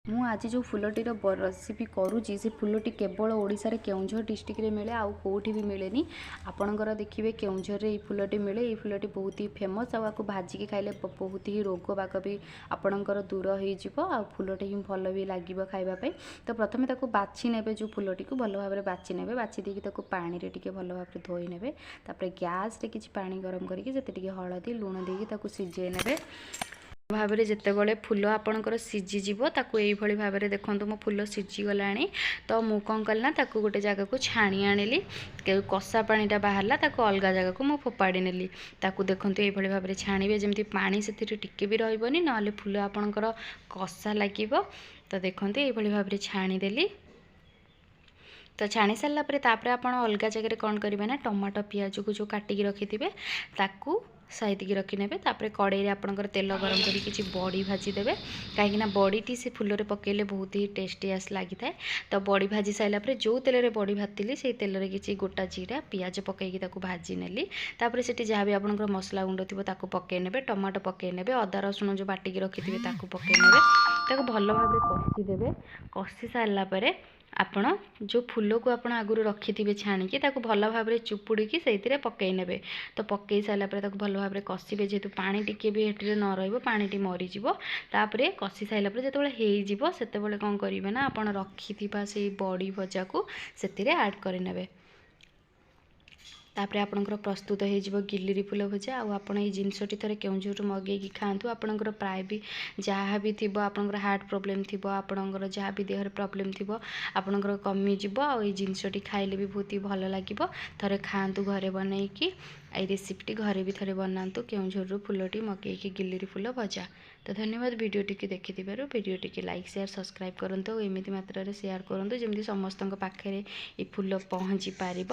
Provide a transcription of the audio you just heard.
ମୁଁ ଆଜି ଯେଉଁ ଫୁଲଟିର ରେସିପି କରୁଛି ସେ ଫୁଲଟି କେବଳ ଓଡ଼ିଶାରେ କେଉଁଝର ଡିଷ୍ଟ୍ରିକ୍ଟରେ ମିଳେ, ଆଉ କେଉଁଠି ବି ମିଳେନି। ଆପଣଙ୍କର ଦେଖିବେ କେଉଁଝରରେ ଏଇ ଫୁଲଟି ମିଳେ। ଏଇ ଫୁଲଟି ବହୁତ ହି ଫେମସ୍, ଆଉ ଆକୁ ଭାଜିକି ଖାଇଲେ ବହୁତ ହି ରୋଗ ବାଗ ବି ଆପଣଙ୍କର ଦୂର ହେଇଯିବ, ଆଉ ଫୁଲଟି ହିଁ ଭଲ ବି ଲାଗିବ ଖାଇବା ପାଇଁ। ତ ପ୍ରଥମେ ତାକୁ ବାଛି ନେବେ, ଯେଉଁ ଫୁଲଟିକୁ ଭଲ ଭାବରେ ବାଛି ନେବେ। ବାଛି ଦେଇକି ତାକୁ ପାଣିରେ ଟିକେ ଭଲ ଭାବରେ ଧୋଇ ନେବେ। ତାପରେ ଗ୍ୟାସ୍ରେ କିଛି ପାଣି ଗରମ କରିକି ସେଥିରେ ଟିକେ ହଳଦୀ ଲୁଣ ଦେଇକି ତାକୁ ସିଝେଇ ନେବେ। ଭାବରେ ଯେତେବେଳେ ଫୁଲ ଆପଣଙ୍କର ସିଝିଯିବ, ତାକୁ ଏଇଭଳି ଭାବରେ ଦେଖନ୍ତୁ ମୋ ଫୁଲ ସିଝିଗଲାଣି। ତ ମୁଁ କ'ଣ କଲି ନା ତାକୁ ଗୋଟେ ଜାଗାକୁ ଛାଣି ଆଣିଲି। କଷା ପାଣିଟା ବାହାରିଲା, ତାକୁ ଅଲଗା ଜାଗାକୁ ମୁଁ ଫୋପାଡ଼ି ନେଲି। ତାକୁ ଦେଖନ୍ତୁ ଏଇଭଳି ଭାବରେ ଛାଣିବେ, ଯେମିତି ପାଣି ସେଥିରେ ଟିକେ ବି ରହିବନି, ନହେଲେ ଫୁଲ ଆପଣଙ୍କର କଷା ଲାଗିବ। ତ ଦେଖନ୍ତୁ ଏଇଭଳି ଭାବରେ ଛାଣିଦେଲି। ତ ଛାଣି ସାରିଲା ପରେ ତାପରେ ଆପଣ ଅଲଗା ଜାଗାରେ କ'ଣ କରିବେ ନା ଟମାଟୋ ପିଆଜକୁ ଯେଉଁ କାଟିକି ରଖିଥିବେ ତାକୁ ସାଇତିକି ରଖିନେବେ। ତାପରେ କଡ଼େଇରେ ଆପଣଙ୍କର ତେଲ ଗରମ କରି କିଛି ବଡ଼ି ଭାଜିଦେବେ, କାହିଁକିନା ବଡ଼ିଟି ସେ ଫୁଲରେ ପକାଇଲେ ବହୁତ ହି ଟେଷ୍ଟିଆସ୍ ଲାଗିଥାଏ। ତ ବଡ଼ି ଭାଜି ସାରିଲା ପରେ ଯେଉଁ ତେଲରେ ବଡ଼ି ଭାଜିଥିଲି ସେଇ ତେଲରେ କିଛି ଗୋଟା ଜିରା ପିଆଜ ପକାଇକି ତାକୁ ଭାଜି ନେଲି। ତାପରେ ସେଠି ଯାହା ବି ଆପଣଙ୍କର ମସଲା ଗୁଣ୍ଡ ଥିବ ତାକୁ ପକାଇ ନେବେ, ଟମାଟୋ ପକାଇ ନେବେ, ଅଦା ରସୁଣ ଯେଉଁ ବାଟିକି ରଖିଥିବେ ତାକୁ ପକାଇ ନେବେ। ତାକୁ ଭଲ ଭାବରେ କଷିଦେବେ। କଷି ସାରିଲା ପରେ ଆପଣ ଯେଉଁ ଫୁଲକୁ ଆପଣ ଆଗରୁ ରଖିଥିବେ ଛାଣିକି ତାକୁ ଭଲ ଭାବରେ ଚୁପୁଡ଼ିକି ସେଇଥିରେ ପକାଇ ନେବେ। ତ ପକାଇ ସାରିଲା ପରେ ତାକୁ ଭଲ ଭାବରେ କଷିବେ, ଯେହେତୁ ପାଣି ଟିକେ ବି ଏଠିରେ ନ ରହିବ, ପାଣିଟି ମରିଯିବ। ତାପରେ କଷି ସାରିଲା ପରେ ଯେତେବେଳେ ହେଇଯିବ ସେତେବେଳେ କ'ଣ କରିବେ ନା ଆପଣ ରଖିଥିବା ସେଇ ବଡ଼ି ଭଜାକୁ ସେଥିରେ ଆଡ଼୍ କରିନେବେ। ତାପରେ ଆପଣଙ୍କର ପ୍ରସ୍ତୁତ ହେଇଯିବ ଗିଲିରି ଫୁଲ ଭଜା। ଆଉ ଆପଣ ଏଇ ଜିନିଷଟି ଥରେ କେଉଁଝରରୁ ମଗେଇକି ଖାଆନ୍ତୁ। ଆପଣଙ୍କର ପ୍ରାୟ ବି ଯାହା ବି ଥିବ, ଆପଣଙ୍କର ହାର୍ଟ ପ୍ରୋବ୍ଲେମ୍ ଥିବ, ଆପଣଙ୍କର ଯାହା ବି ଦେହରେ ପ୍ରୋବ୍ଲେମ୍ ଥିବ ଆପଣଙ୍କର କମିଯିବ। ଆଉ ଏଇ ଜିନିଷଟି ଖାଇଲେ ବି ବହୁତ ହି ଭଲ ଲାଗିବ। ଥରେ ଖାଆନ୍ତୁ ଘରେ ବନେଇକି। ଏଇ ରେସିପିଟି ଘରେ ବି ଥରେ ବନାନ୍ତୁ, କେଉଁଝରରୁ ଫୁଲଟି ମଗେଇକି ଗିଲିରି ଫୁଲ ଭଜା। ତ ଧନ୍ୟବାଦ ଭିଡ଼ିଓଟିକୁ ଦେଖିଥିବାରୁ। ଭିଡ଼ିଓଟିକୁ ଲାଇକ୍ ସେୟାର ସବସ୍କ୍ରାଇବ୍ କରନ୍ତୁ, ଆଉ ଏମିତି ମାତ୍ରାରେ ସେୟାର କରନ୍ତୁ ଯେମିତି ସମସ୍ତଙ୍କ ପାଖରେ ଏ ଫୁଲ ପହଞ୍ଚି ପାରିବ।